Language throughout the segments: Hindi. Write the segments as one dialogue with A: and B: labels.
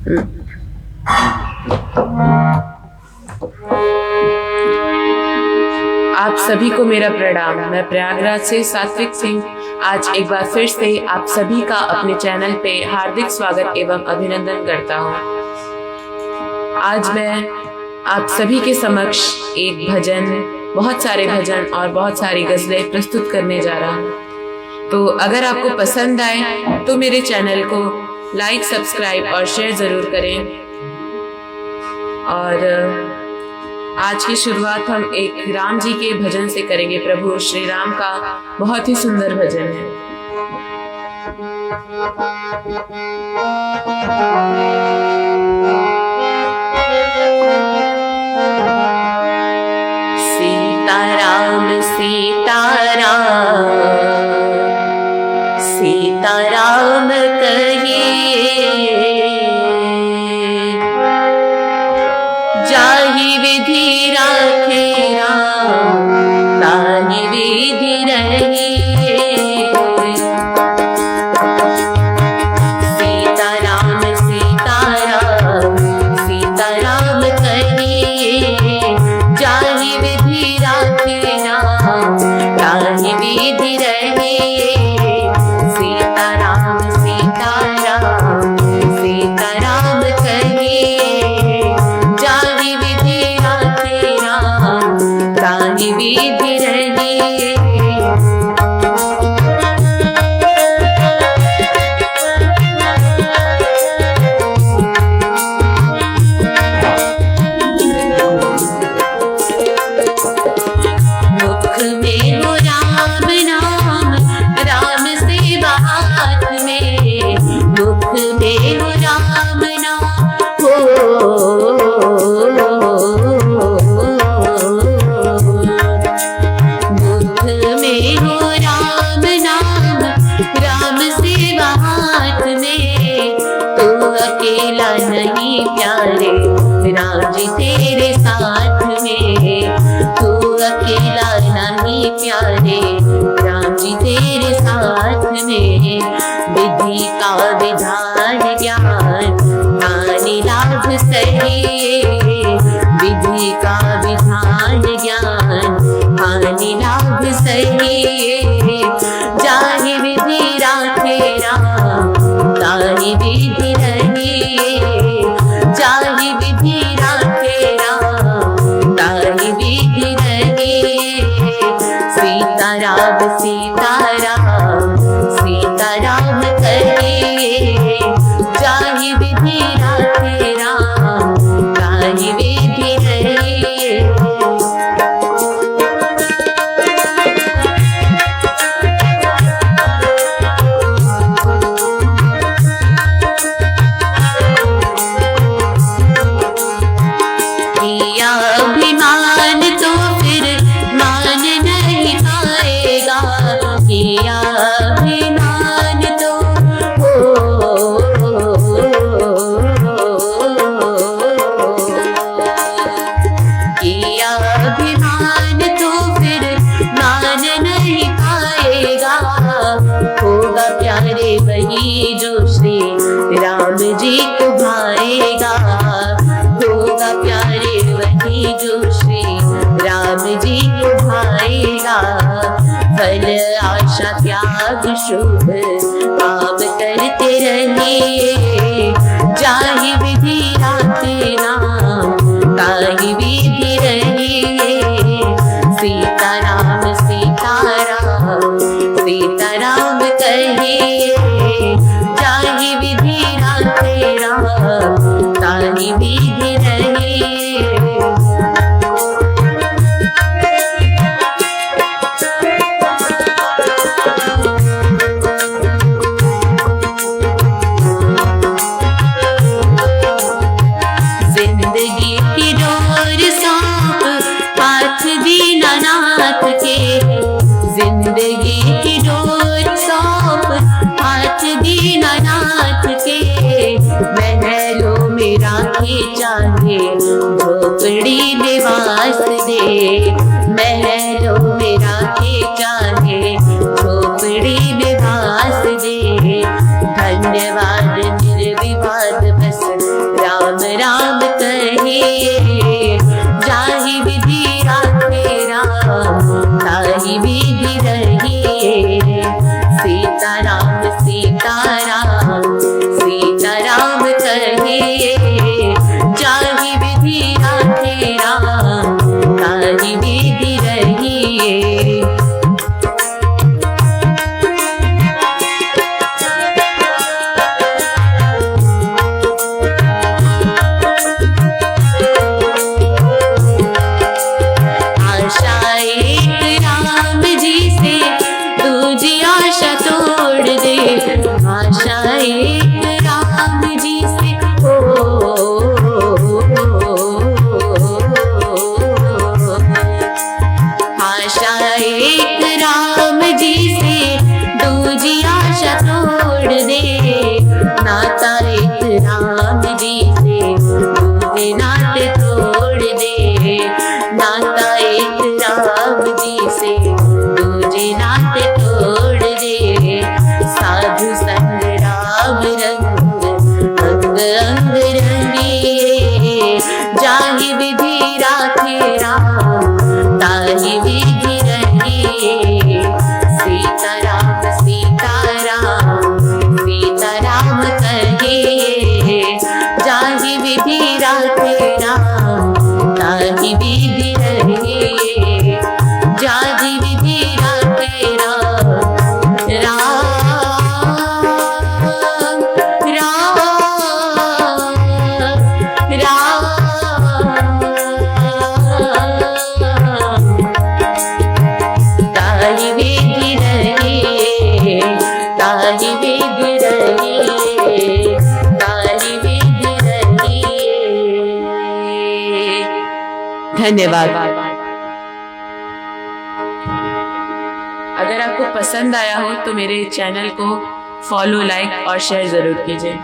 A: आप सभी को मेरा प्रणाम। मैं प्रयागराज से सात्विक सिंह आज एक बार फिर से आप सभी का अपने चैनल पे हार्दिक स्वागत एवं अभिनंदन करता हूँ। आज मैं आप सभी के समक्ष एक भजन, बहुत सारे भजन और बहुत सारी गजलें प्रस्तुत करने जा रहा हूँ। तो अगर आपको पसंद आए तो मेरे चैनल को लाइक, सब्सक्राइब और शेयर जरूर करें। और आज की शुरुआत हम एक राम जी के भजन से करेंगे। प्रभु श्री राम का बहुत ही सुंदर भजन है। सीताराम सीताराम सीताराम कहिए, जाहि विधि राखे राम ताहि विधि रहिए। सीताराम सीताराम सीताराम कहिए, जाहि विधि राखे राम ताहि विधि रहिए। सीताराम सीताराम सीताराम कहिए, जाहि विधि राखे राम ताहि विधि रहिए। मुख में हो राम नाम, राम से बात में। मुख में हो राम नाम, मुख में हो राम नाम, राम से बात में। तू अकेला नहीं प्यारे, राम जी तेरे साथ में। तू अकेला नहीं प्यारे, राम जी तेरे साथ में। विधि का विधान ज्ञान हानि लाभ सहिए। विधि का विधान ज्ञान हानि लाभ सहिए। जाहि विधि राखे राम ताहि विधि रहिए। जाहि विधि राखे राम ताहि विधि रहिए। सीताराम सीताराम सीताराम कहिए, जाहि विधि राखे राम ताहि विधि रहिए। किया अभिमान तो फिर मान नहीं पाएगा। किया अभिमान तो किया अभिमान तो फिर मान नहीं पाएगा। होगा प्यारे वही जो श्री राम जी को भाएगा। होगा प्यारे वही जो श्री राम जी को भाएगा। फल आशा त्याग शुभ काम करते रहिए। जाहि विधि राखे राम ताहि विधि रहिए। सीताराम सीताराम सीताराम कहिए, जाहि विधि राखे राम ताहि विधि रहिए। जिंदगी की डोर सौंप हाथ दीनानाथ के। जिंदगी की डोर सौंप हाथ दीनानाथ के। महलों में राखे चाहे झोपड़ी निवास दे। महलों में राखे चाहे झोपड़ी निवास दे। धन्यवाद निर्विवाद बस आशा तोड़ दे, आशा एक राम जी से आशा एक राम जी से, दूजी आशा तोड़ दे, नाता एक राम जी से, दूजे नाते तोड़ दे, नाता एक राम जी से, दूजे नाते तोड़ दे, साधु संग राम रंग, अंग अंग रंगिए, जाहि विधि राखे राम, ताहि विधि रहिए, सीताराम सीताराम सीताराम कहिए, जाहि विधि राखे राम, ताहि विधि रहिए, जाहि विधि राखे राम, राम राम राम, ताहि विधि रहिए, ताहि विधि रहिए, ताहि विधि रहिए। धन्यवाद। अगर आपको पसंद आया हो तो मेरे चैनल को फॉलो, लाइक और शेयर जरूर कीजिए।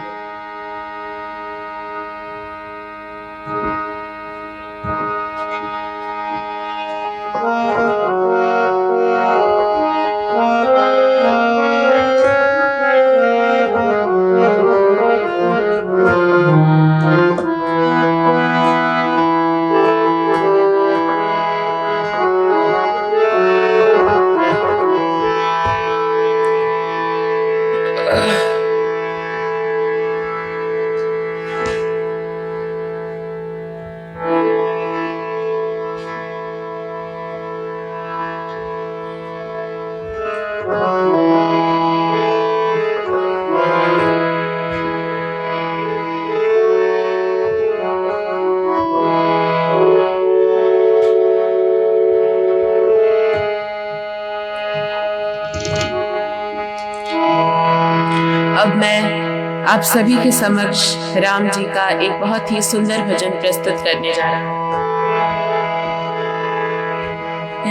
A: अब मैं आप सभी के समक्ष राम जी का एक बहुत ही सुंदर भजन प्रस्तुत करने जा रहा हूँ।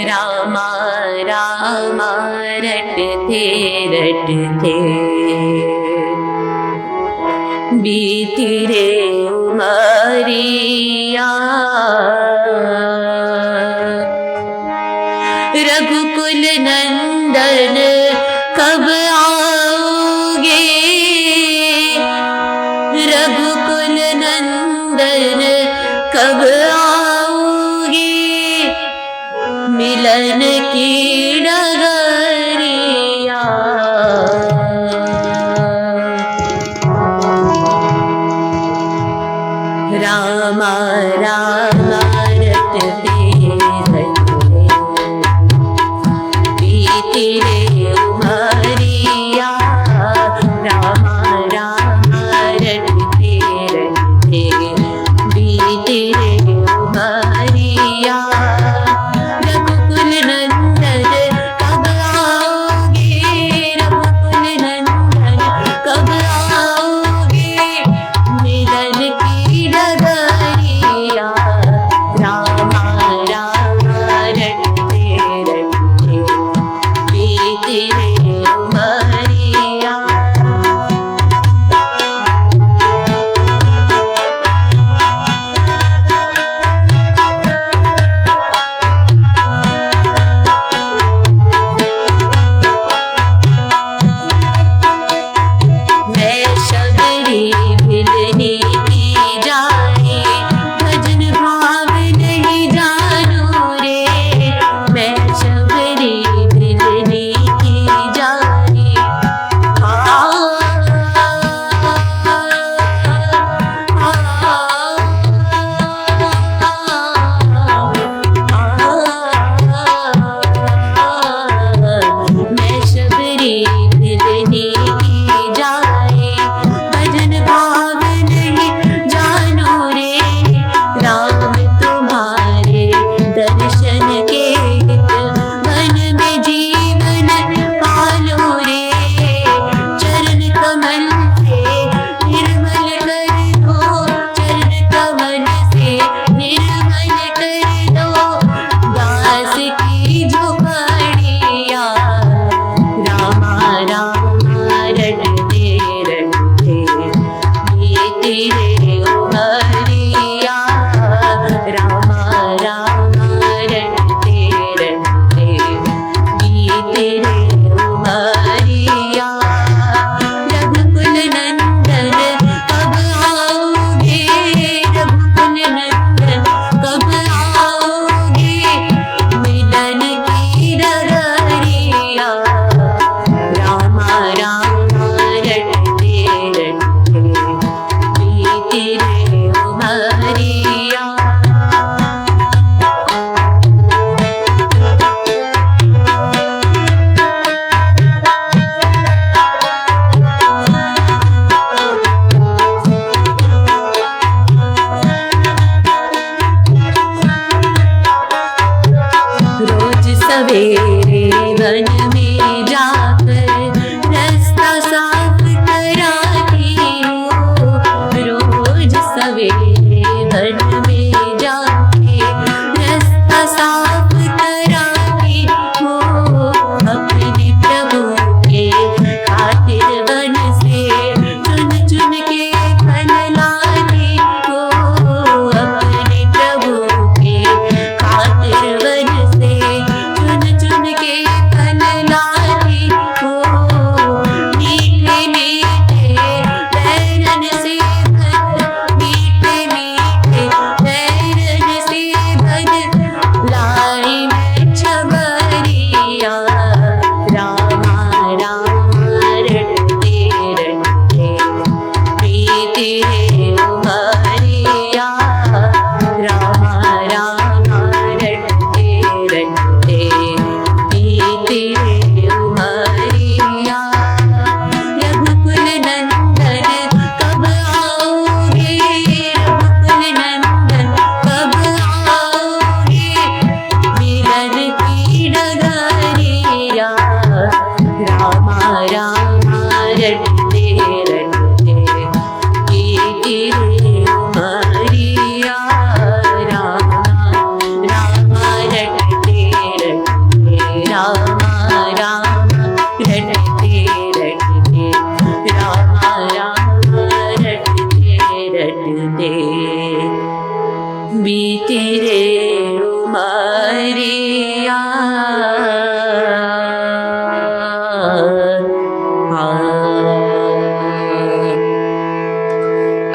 A: रामा रामा रटते रटते बीती रे उमरिया, रघुकुल नंदन कब आओगे, रघुकुल नंदन कब आओगे, मिलन की डगरिया, रामा रामा रटते रटते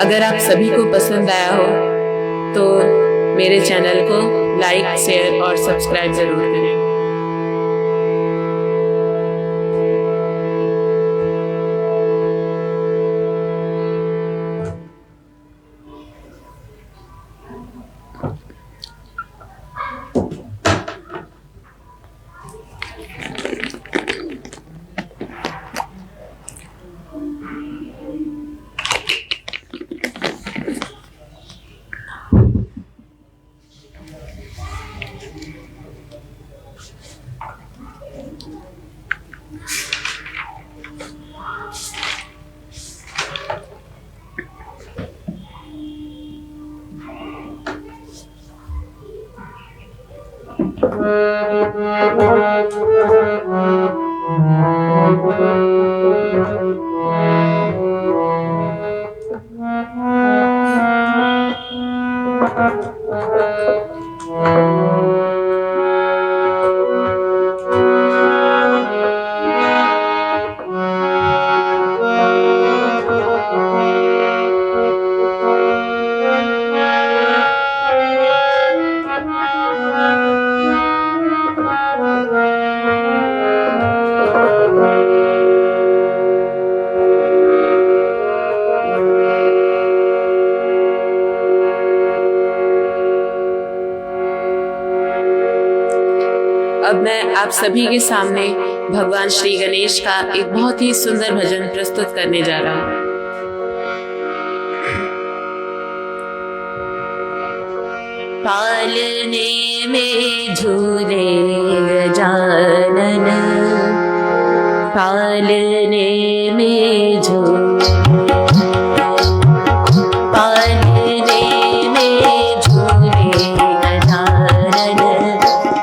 A: अगर आप सभी को पसंद आया हो तो मेरे चैनल को लाइक, शेयर और सब्सक्राइब जरूर करें। अब मैं आप सभी के सामने भगवान श्री गणेश का एक बहुत ही सुंदर भजन प्रस्तुत करने जा रहा हूँ। पालने में झूले गजानन, पालने में झूले, पालने में झूले गजानन,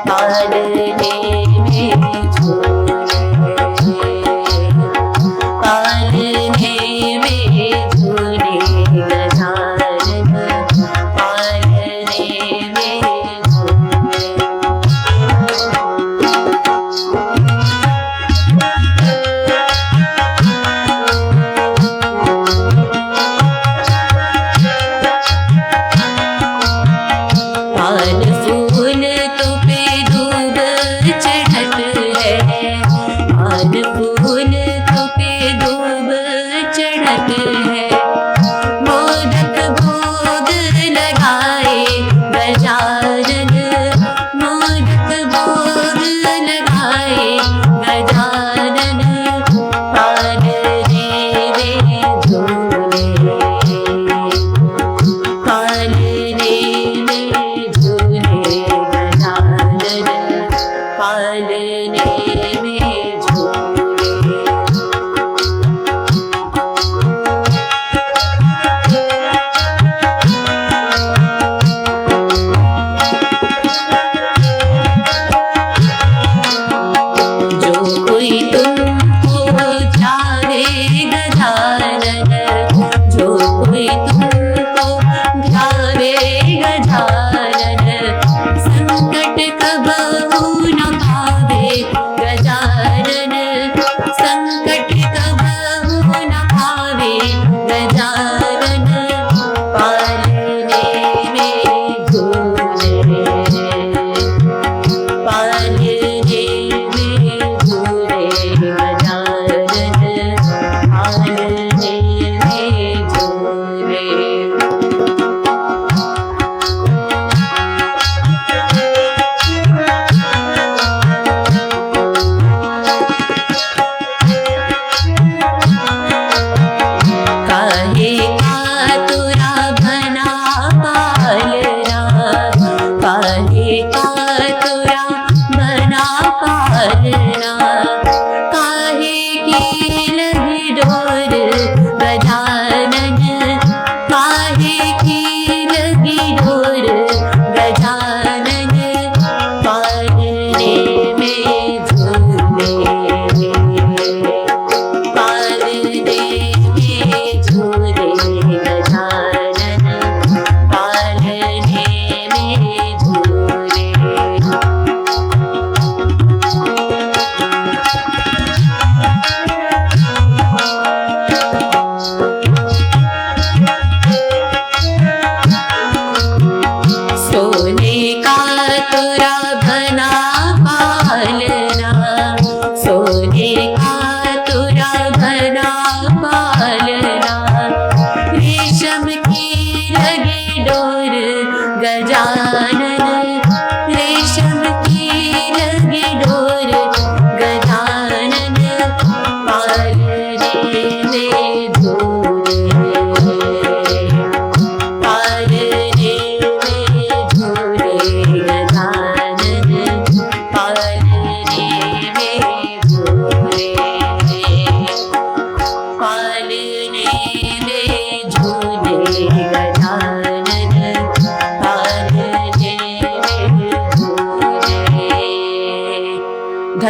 A: पालने में झूले, पालने में झूले गजानन, पालने में झूले।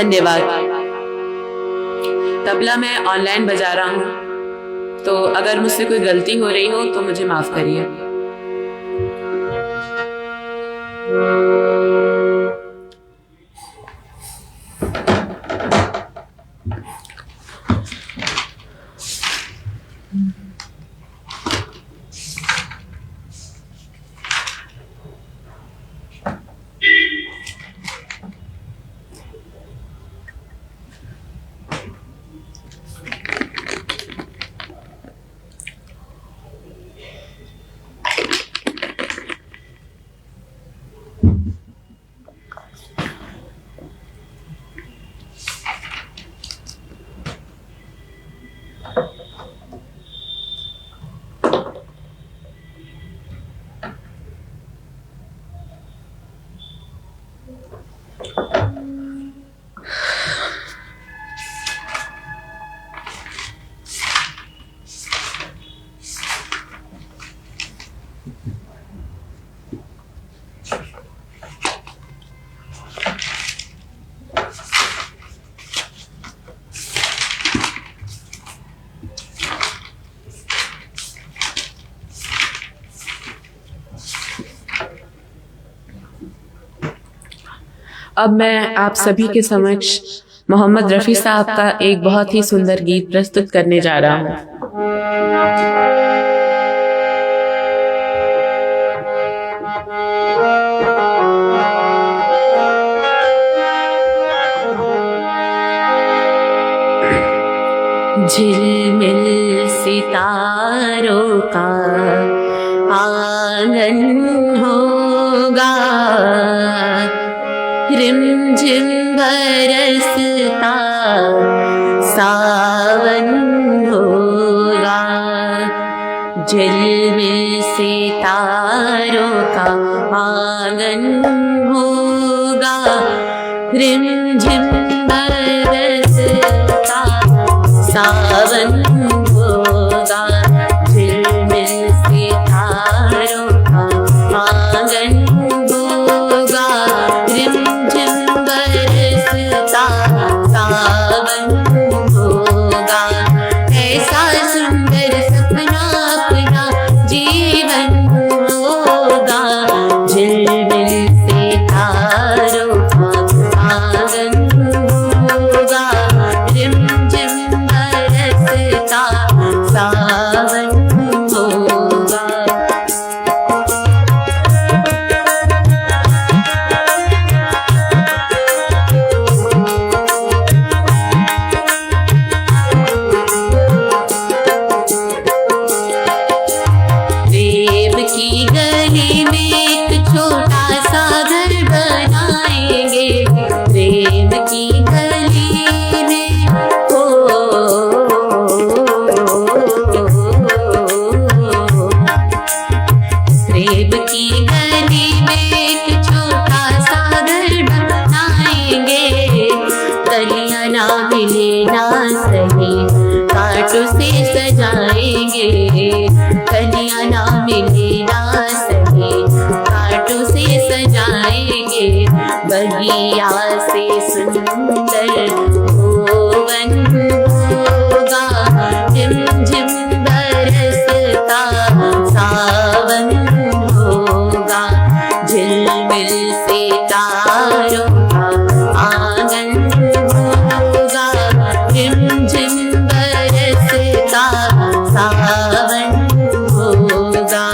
A: धन्यवाद। तबला मैं ऑनलाइन बजा रहा हूँ, तो अगर मुझसे कोई गलती हो रही हो तो मुझे माफ करिए। अब मैं आप सभी के समक्ष मोहम्मद रफ़ी साहब का एक बहुत ही सुंदर गीत प्रस्तुत करने जा रहा हूँ। झिलमिल सितारों का आंगन होगा, रिमझिम बरसता सावन होगा। झिलमिल सितारों का आंगन होगा, रिमझिम बरसता सावन होगा। झिलमिल सितारों का आंगन होगा, रिमझिम बरसता सावन होगा। ऐसा सुंदर सपना अपना जीवन होगा, झिलमिल सितारों का आंगन होगा, रिमझिम बरसता सावन होगा। प्रेम की गली में एक छोटा सा घर बनाएंगे, प्रेम की गली में प्रेम की गली में एक छोटा सा घर बनाएंगे। कलियां ना मिले ना सही कांटों से सजाएंगे, कलियां ना मिले ना सही कांटों से सजाएंगे। बगिया से सुंदर भुवन होगा, झिमझिम बरसता सावन होगा। झिलमिल सितारों का आंगन होगा, झिमझिम बरसता सावन होगा।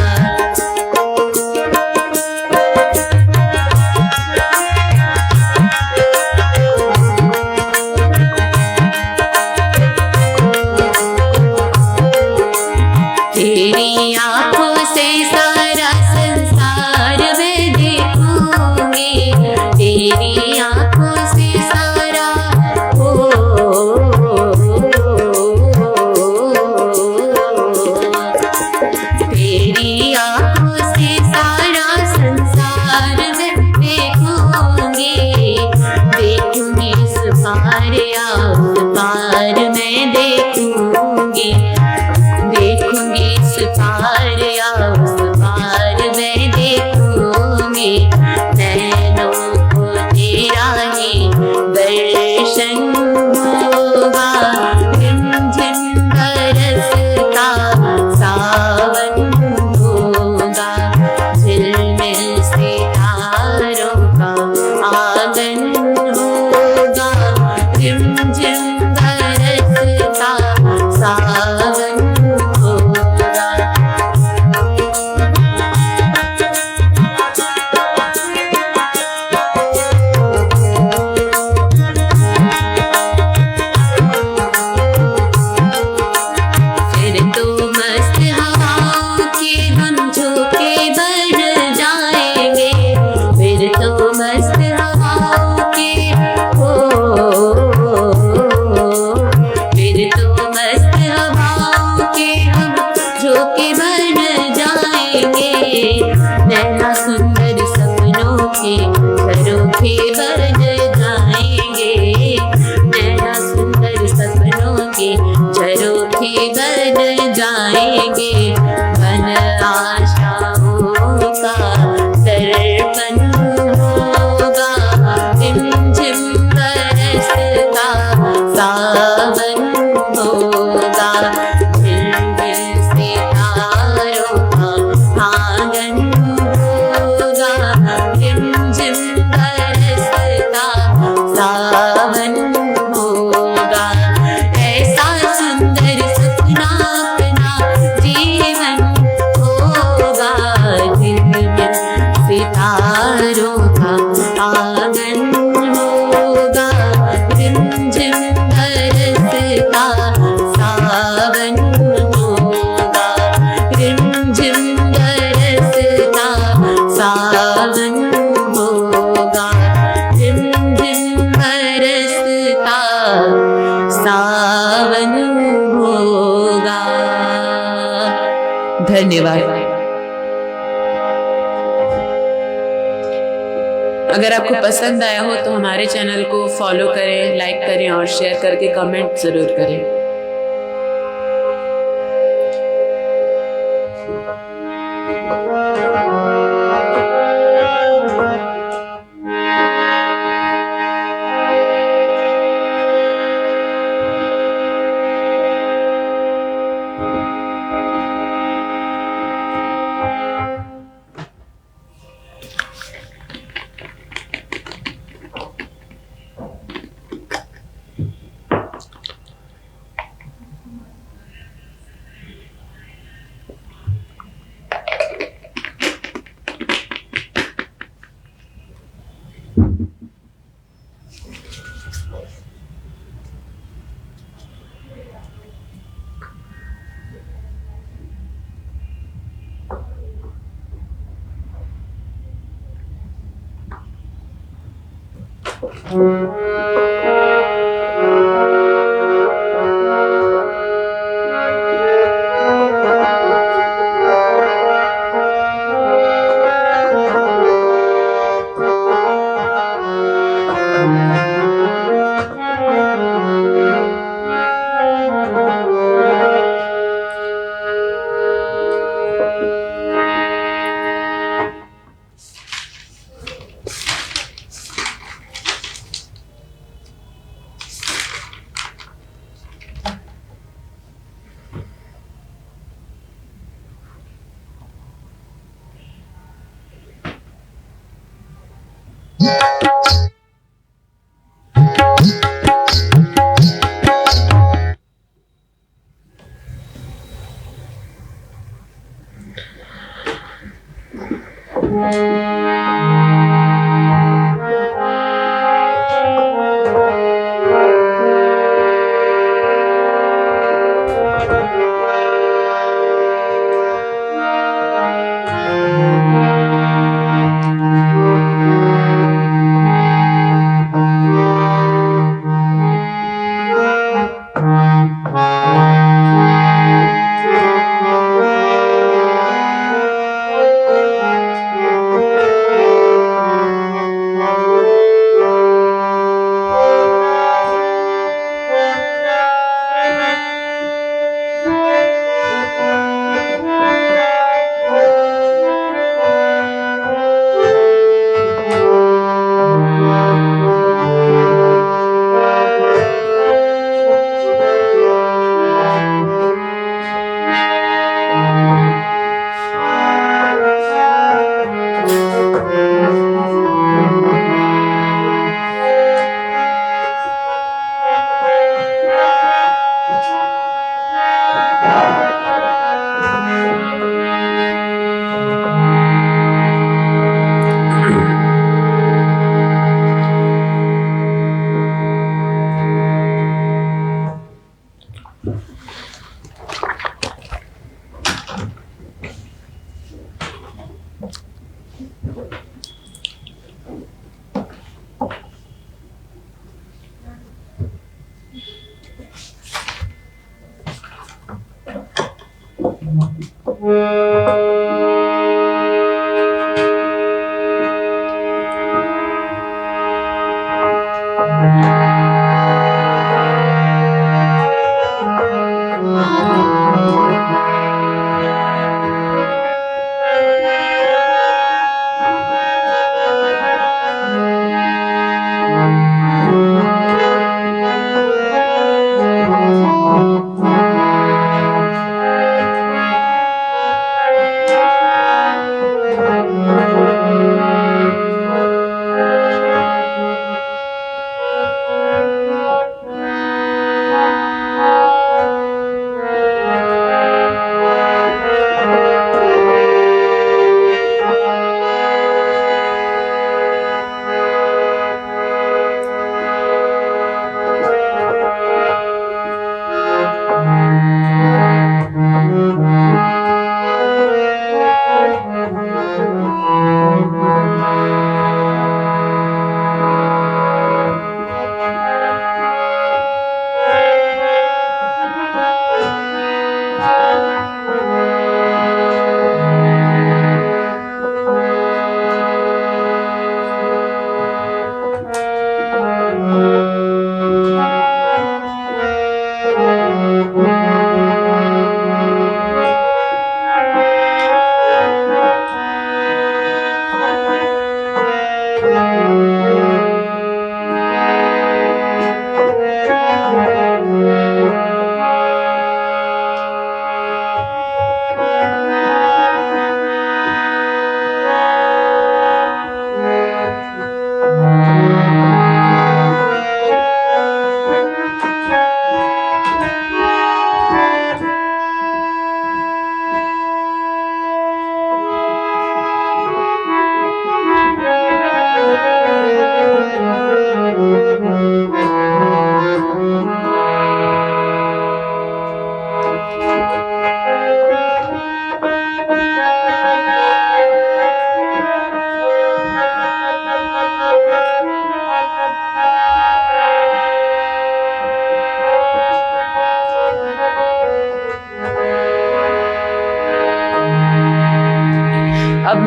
A: सूखे बन जाएंगे, मन आशाओं का दर्पण होगा, रिमझिम बरसता सावन होगा, झिलमिल सितारों का आंगन होगा, रिमझिम बरसता सावन होगा। ऐसा सुंदर सपना अपना जीवन होगा, झिलमिल सितारों का आंगन होगा, रिमझिम बरसता सावन होगा, रिमझिम बरसता सावन होगा, रिमझिम बरसता सावन होगा। धन्यवाद। अगर आपको पसंद आया हो तो हमारे चैनल को फॉलो करें, लाइक करें और शेयर करके कमेंट जरूर करें।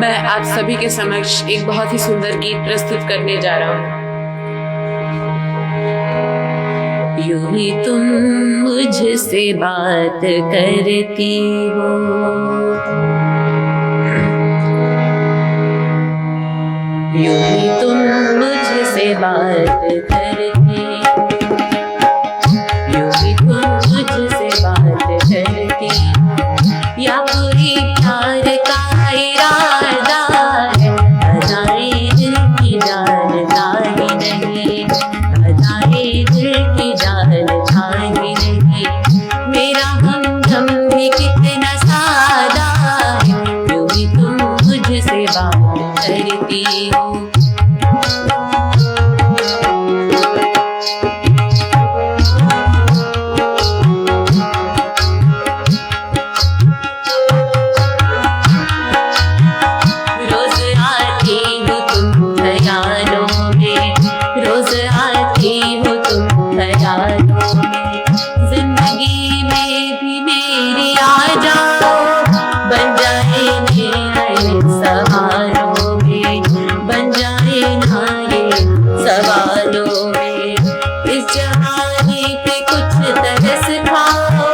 A: मैं आप सभी के समक्ष एक बहुत ही सुंदर गीत प्रस्तुत करने जा रहा हूँ। यूं ही तुम मुझसे बात करती हो, यूं ही तुम मुझसे बात करती, यूं ही तुम मुझसे बात करती, या कोई प्यार का इरादा है, अदाए दिल की जानता ही नहीं, अदाए दिल की जानता ही नहीं, मेरा हमदम भी कितना सादा है, यूं ही तुम मुझसे बात करती हो। जिंदगी में भी मेरी आ जाओ, बन जाए नए सवालों में, बन जाए नए सवालों में, इस जवानी पे कुछ तरस खाओ,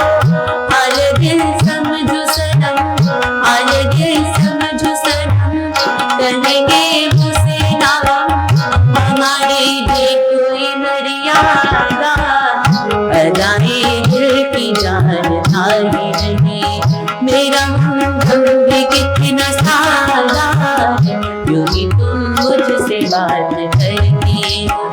A: हाल दिल समझो सनम, हाल दिल समझो सनम, कहेंगे मुझसे नाम, हमारी भी कोई मर्यादा, अदाए दिल की जानता ही नहीं, मेरा हमदम भी कितना सादा है, यूं ही तुम मुझसे बात करती हो।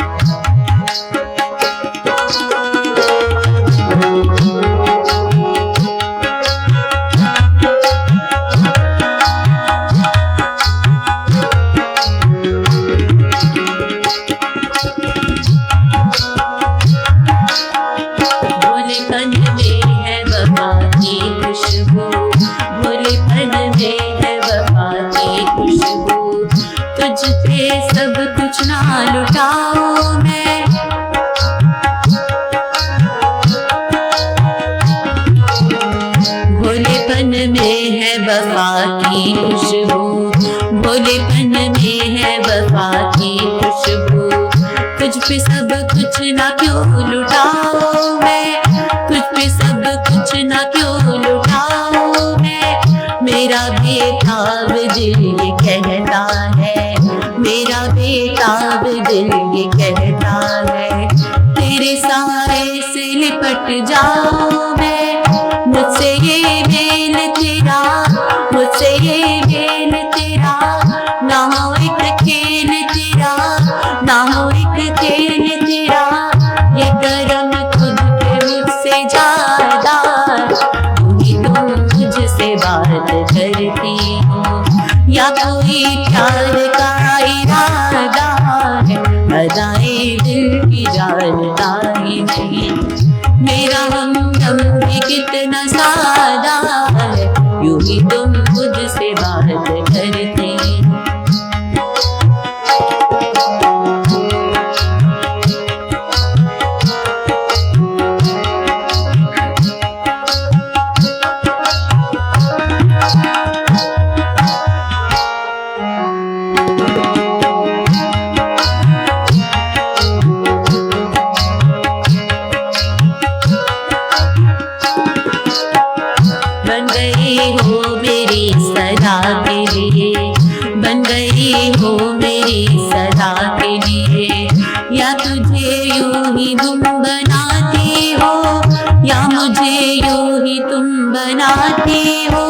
A: भोलेपन में है वफा की खुशबू, भोलेपन में है वफा की खुशबू, तुझ पे सब कुछ ना लुटाऊं मैं, भोलेपन में है वफा की खुशबू, भोलेपन में है वफा की खुशबू, तुझ पे सब कुछ ना क्यों लुटाऊं मैं, तुझ पे सब कुछ ना क्यों लुटाऊं मैं, मेरा बेताब दिल ये कहता है, मेरा बेताब दिल ये कहता है, तेरे सारे से लिपट जाऊं मैं, मुझसे ये मेल तेरा, मुझसे ये मेल तेरा, ना हो एक खेल तेरा, ना हो एक खेल तेरा, ये करम खुद पे मुझसे ज्यादा, यूं ही तुम मुझसे बात करती हो, या कोई प्यार का इरादा है, अदाए दिल की जानता ही नहीं, मेरा हमदम भी कितना सादा है, यूं ही तुम मुझसे बात करती हो। बन गई हो मेरी सदा के लिए, बन गई हो मेरी सदा के लिए, या तुझे यूं ही तुम बनाती हो, या मुझे यूं ही तुम बनाती हो,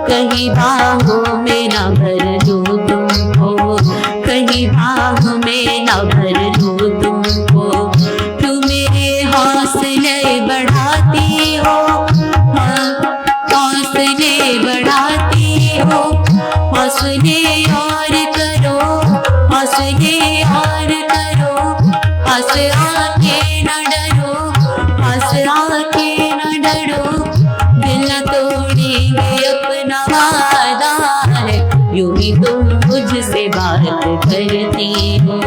A: कहीं बाहों में ना भर दूं तुमको, कहीं बाहों में ना भर दूं तुमको, तू मेरे हौसले बढ़ाती हो, हौसले बढ़ाती हो, हौसले और करो, हौसले और करो, हंस आके न डरो, हंस आके न डरो, दिल न तोड़ेंगे अपना वादा है, यूं ही तुम मुझसे बात करती हो,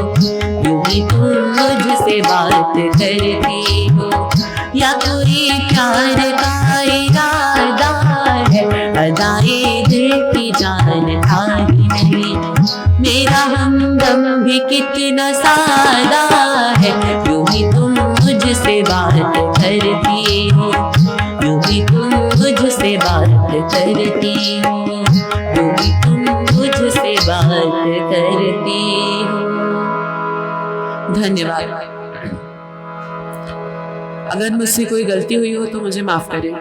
A: यूं ही तुम मुझसे बात करती हो, या कोई प्यार का इरादा है, अदाए दिल की जानता है। कितना सादा है, यूं ही तुम मुझसे बात करती हो, यूं ही तुम मुझसे बात करती हो, यूं ही तुम मुझसे बात करती हो। धन्यवाद। अगर मुझसे कोई गलती हुई हो तो मुझे माफ करें।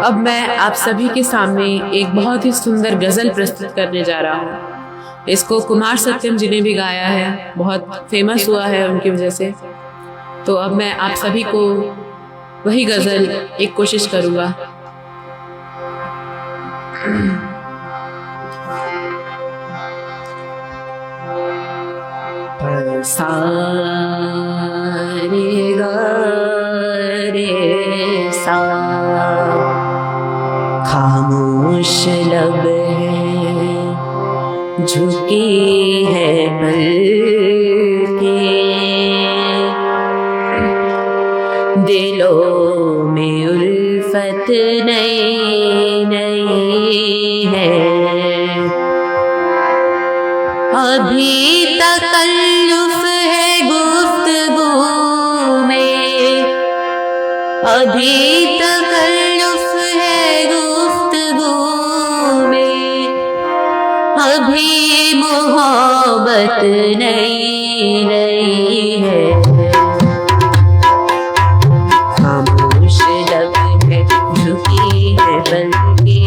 A: अब मैं आप सभी के सामने एक बहुत ही सुंदर गजल प्रस्तुत करने जा रहा हूँ। इसको कुमार सत्यम जी ने भी गाया है, बहुत फेमस हुआ है उनकी वजह से। तो अब मैं आप सभी को वही गजल एक कोशिश करूँगा। सा रे गा रे सा, खामोश लब है झुकी है पलके, दिलों में उल्फत नई नई है। अभी तकल्लुफ है गुफ्तगू में, अभी तकल्लुफ है गुफ्तगू में, अभी मोहब्बत नई नई है। खामोश लब है झुकी है बल्कि,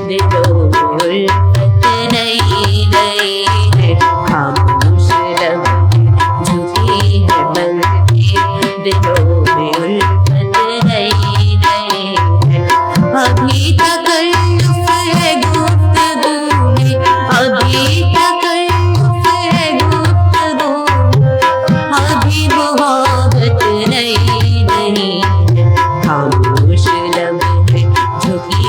A: दिलों में उल्फत नई नई है। खामोश लब है झुकी है बल्कि, दिलों में उल्फत नई नई है। अभी तकल्लुफ है गुफ्तगू में, अभी तकल्लुफ है गुफ्तगू, अभी मोहब्बत नई नई है। खामोश लब है झुकी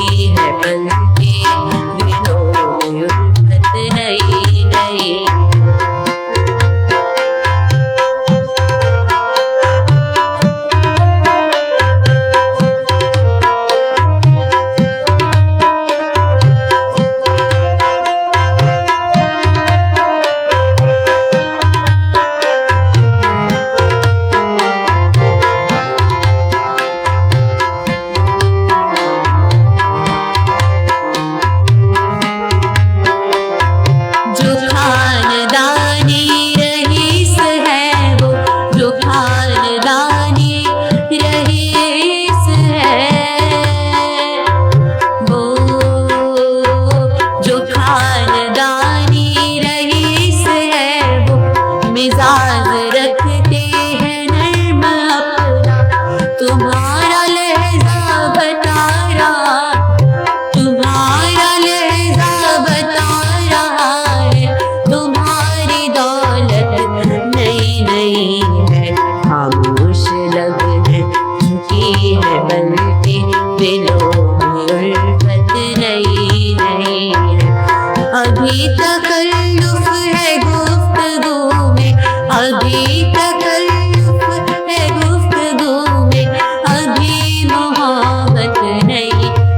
A: है बल्कि, दिलों में उल्फत नई नई। अभी तकल्लुफ है गुफ्तगू में, अभी तकल्लुफ है गुफ्तगू में, अभी मोहब्बत नई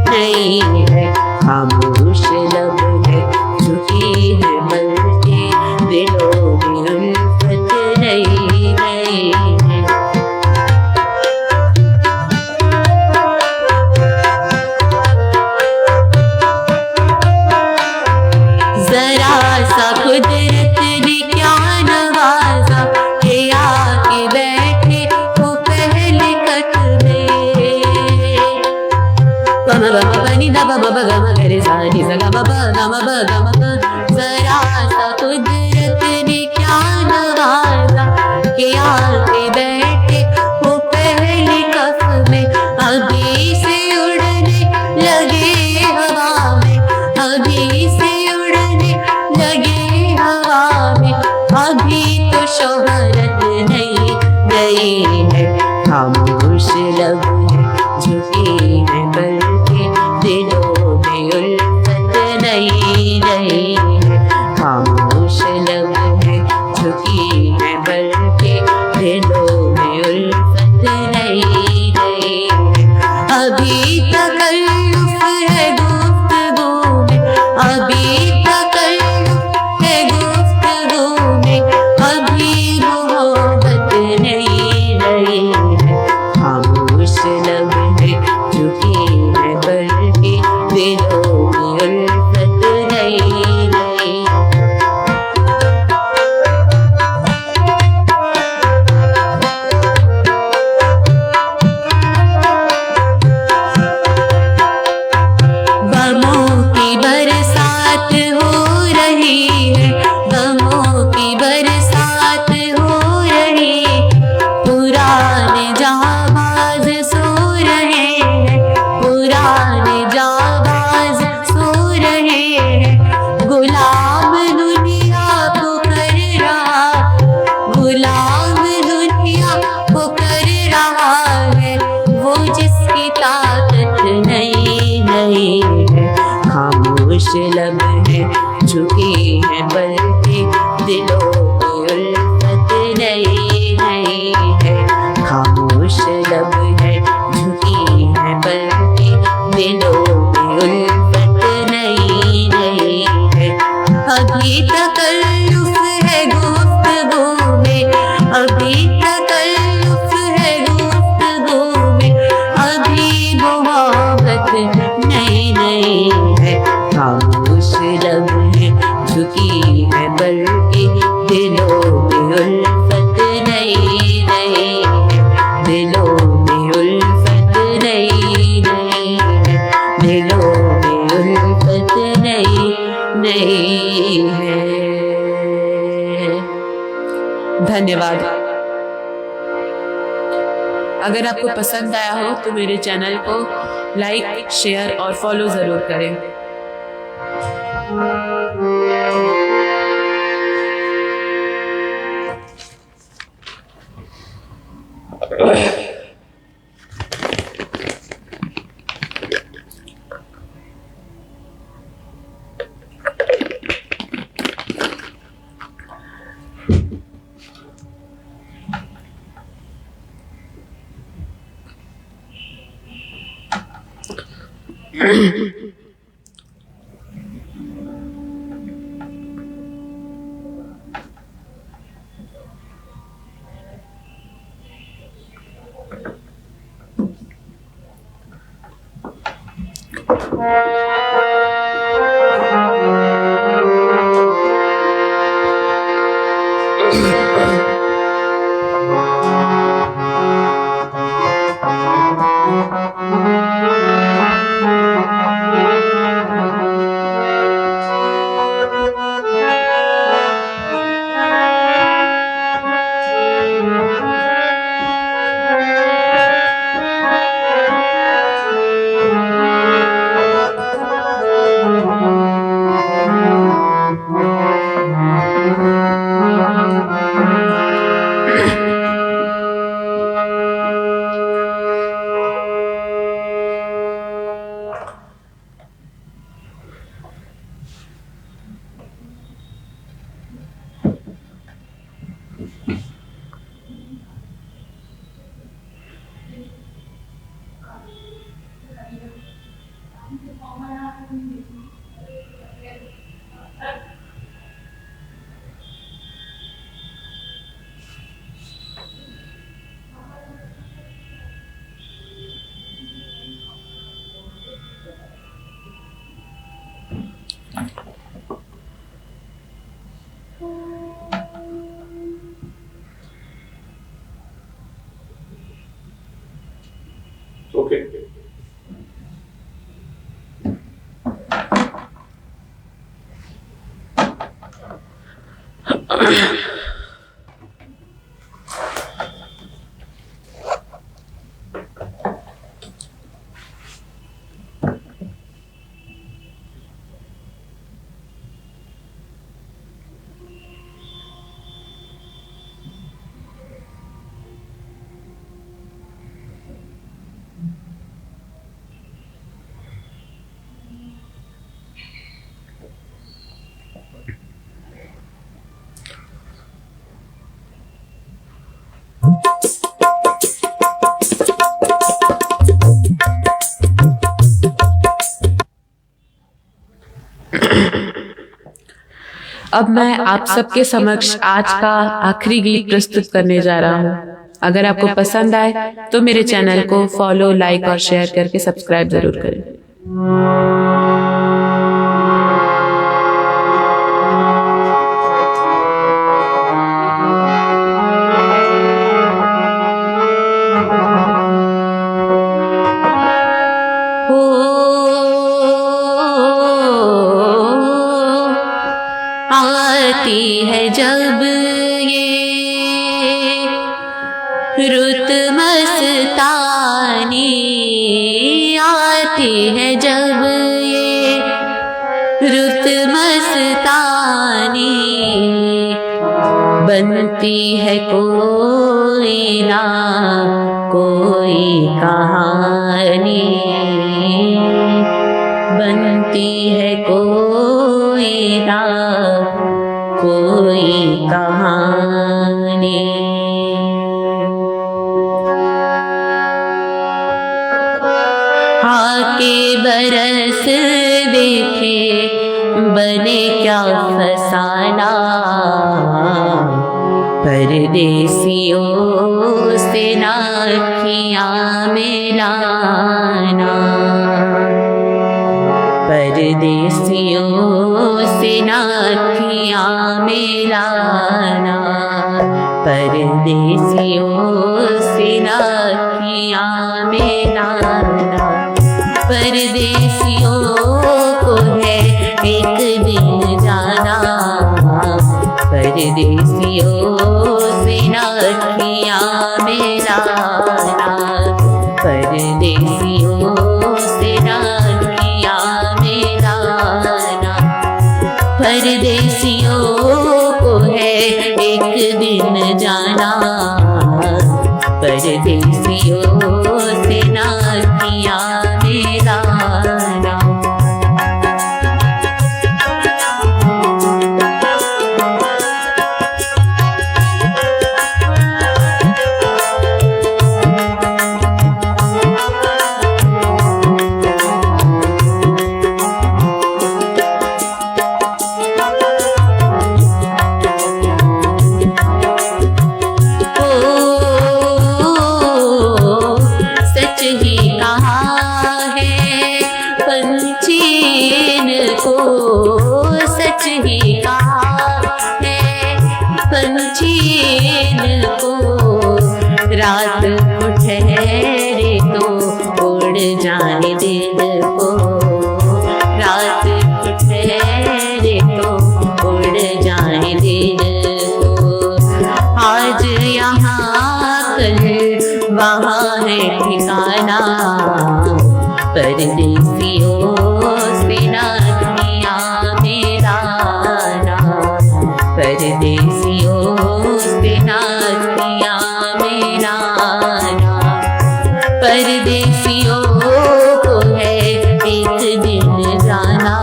A: नई है। खामोश लब है झुकी है बल्कि, दिलों में उल्फत नई नई है। जरा सा कुदरत ने क्या नवाजा के आके बैठे वो पहले कट में। गम गम बनी द ब ब गम गरे सा नि सा ग ब ब गम ब गम ब। जरा सा कुदरत ने क्या नवाजा के आके बैठे वो पहले कफ में। अभी से उड़ने लगे हवा में, अभी से लगे हवा में, अभी तो शोहरत नहीं गई है। खामोश लब है झुकी है बल्कि, दिलों में उल्फत नई नई है। खामोश लब है झुकी है बल्कि, दिलों में उल्फत नई नई है। अभी तकल्लुफ है गुफ्तगू में, अभी तकल्लुफ है गुफ्तगू में, अभी मोहब्बत नई नई है। खामोश लब है झुकी है बल्कि, दिलों में उल्फत नई नई। वो जिसकी ताकत नहीं नहीं है। खामोश लब है झुकी है बल्कि दिलों की उल्फत नहीं नहीं है। खामोश लब है झुकी है बल्कि दिलों की उल्फत नहीं नहीं है। अभी तकल्लुफ़ है गुफ्तगू में, अभी तकल्लुफ़ है गुफ्तगू में, अभी मोहब्बत नहीं नहीं है। खामोश लब है झुकी है बल्कि दिलों में उल्फत नहीं नहीं है। दिलों में उल्फत नहीं नहीं है। दिलों में उल्फत नहीं नहीं है। धन्यवाद। अगर आपको पसंद आया हो तो मेरे चैनल को लाइक, शेयर और फॉलो जरूर करें।
B: Okay.
A: अब मैं आप सबके समक्ष आज का आखिरी गीत प्रस्तुत करने जा रहा हूँ। अगर आपको पसंद आए तो मेरे चैनल को फॉलो, लाइक और शेयर करके सब्सक्राइब जरूर करें। आती है जब ये रुत मस्तानी, आती है जब ये रुत मस्तानी, बनती है कोई ना कोई
C: कोई कहानी, बनती है कोई रात, कोई कहानी। आके बरस देखे बने क्या फसाना, परदेसियों से नाखियाँ मिलाना, परदेसियों से नाखियाँ मिलाना, परदेसियों से नाखियाँ मिलाना। परदेसियों को है एक दिन जाना, परदेसियों से नाखियाँ मिलाना, परदेसियों से नाखियाँ मिलाना। परदेसियों को है एक दिन जाना, परदेसियों से नाखियाँ मिलाना। सच ही कहा है पंछी को, रात को ठहरे तो उड़ जाने दिल को, रात को ठहरे तो उड़ जाने दिल को। आज यहाँ कल वहाँ है ठिकाना, परदेसियों से नाखियाँ मिलाना, परदेसियों से नाखियाँ मिलाना। परदेसियों को है एक दिन जाना,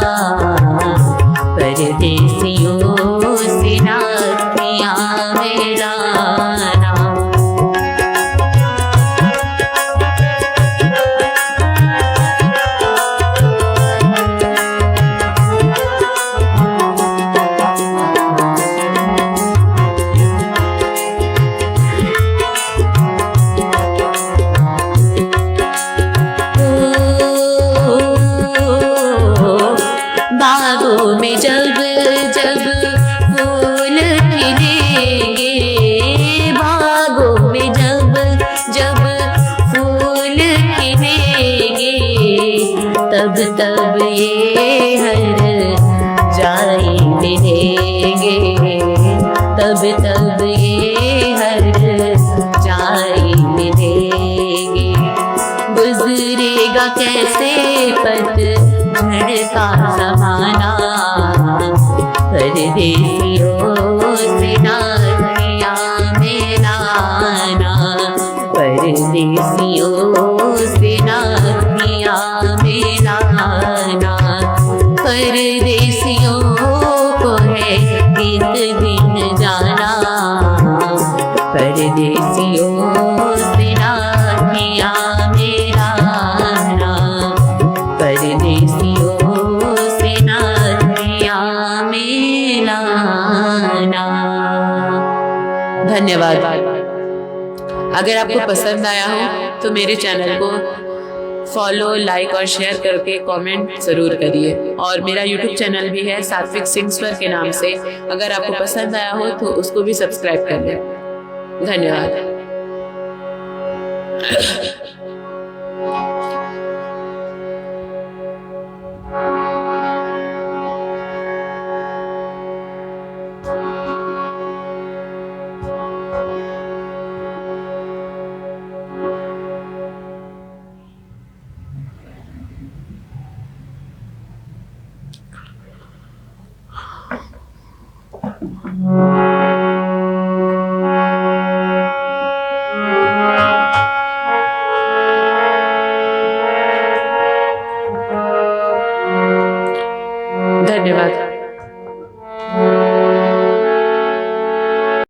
C: परदेसियों से नाखियाँ मिलाना। बागों में जब जब फूल खिलेंगे, बागों में जब जब फूल खिलेंगे, तब तब ये हर जाई मिलेंगे, तब तब ये हर जाई मिलेंगे। गुजरेगा कैसे पतझड़ का ज़माना, परदेसियों से नाखियाँ मिलाना, परदेसियों से नाखियाँ मिलाना। परदेसियों को है एक दिन जाना, परदेसियों से नाखियाँ मिलाना, परदेसियों से नाखियाँ मिलाना।
A: धन्यवाद। अगर आपको पसंद आया हो तो मेरे चैनल को फॉलो, लाइक और शेयर करके कमेंट ज़रूर करिए। और मेरा यूट्यूब चैनल भी है सात्विक सिंह स्वर के नाम से, अगर आपको पसंद आया हो तो उसको भी सब्सक्राइब कर लें। धन्यवाद।